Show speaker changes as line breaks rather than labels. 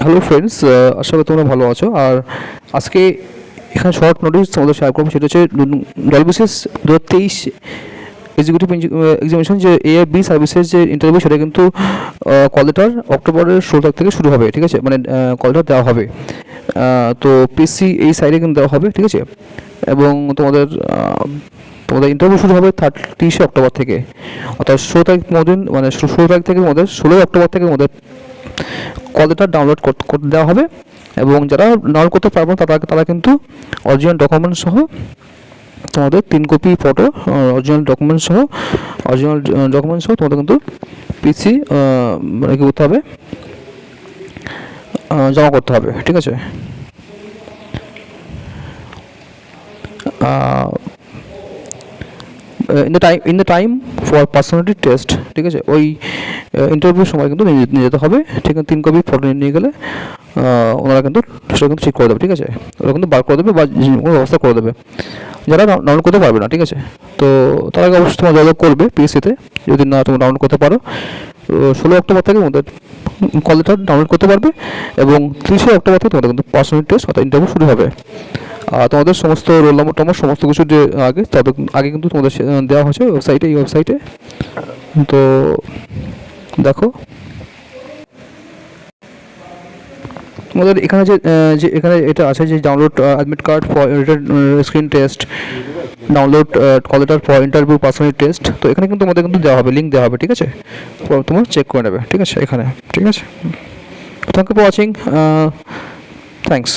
Hello friends, আশা করি তোমরা ভালো আছো। আর আজকে এখানে শর্ট নোটিস তোমাদের শেয়ার করবো, সেটা হচ্ছে ডলবিসিএস 2023 এক্সিকিউটিভ এক্সামিনেশন যে এএফবি সার্ভিসের যে ইন্টারভিউ, সেটা কিন্তু কল লেটার অক্টোবরের 16 তারিখ থেকে শুরু হবে। ঠিক আছে, মানে কল লেটার দেওয়া হবে। তো পিসি এই সাইডে কিন্তু দেওয়া হবে। ঠিক আছে, এবং তোমাদের ইন্টারভিউ শুরু হবে 30 অক্টোবর থেকে, অর্থাৎ 16 তারিখ মধ্যে, মানে 16 তারিখ থেকে মধ্যে 16 অক্টোবর থেকে মধ্যে কল লেটার ডাউনলোড করতে দেওয়া হবে। এবং যারা ডাউনলোড করতে পারবো তারা কিন্তু অরিজিনাল ডকুমেন্টস সহ তোমাদের 3 কপি ফটো, অরিজিনাল ডকুমেন্টস সহ তোমাদের কিন্তু পিসি মানে কি করতে হবে, জমা করতে হবে। ঠিক আছে, in the time for personality test. ঠিক আছে, ওই ইন্টারভিউর সময় কিন্তু নিয়ে যেতে হবে। ঠিক আছে, 3 কপি ফটো নিয়ে গেলে ওনারা কিন্তু সেটা কিন্তু চেক করে দেবে। ঠিক আছে, ওরা কিন্তু বার করে দেবে বা কোনো ব্যবস্থা করে দেবে যারা ডাউনলোড করতে পারবে না। ঠিক আছে, তো তার আগে অবশ্যই তোমার যোগাযোগ করবে পিএসসিতে, যদি না তুমি ডাউনলোড করতে পারো। 16 অক্টোবর থেকে তোমাদের কল লেটার ডাউনলোড করতে পারবে এবং 30 অক্টোবর থেকে তোমাদের কিন্তু পার্সোনাল টেস্ট অর্থাৎ ইন্টারভিউ শুরু হবে। তোমাদের সমস্ত রোল নম্বর সমস্ত কিছু যে তাদের আগে কিন্তু তোমাদের দেওয়া হয়েছে ওয়েবসাইটে, এই ওয়েবসাইটে। তো দেখো তোমাদের এখানে যে এখানে এটা আছে যে download admit card for screen test, download call letter for interview personal test. তো এখানে কিন্তু তোমাদের কিন্তু দেওয়া হবে, লিঙ্ক দেওয়া হবে। ঠিক আছে, তোমার চেক করে নেবে। ঠিক আছে, এখানে। ঠিক আছে, thank you for watching, thanks.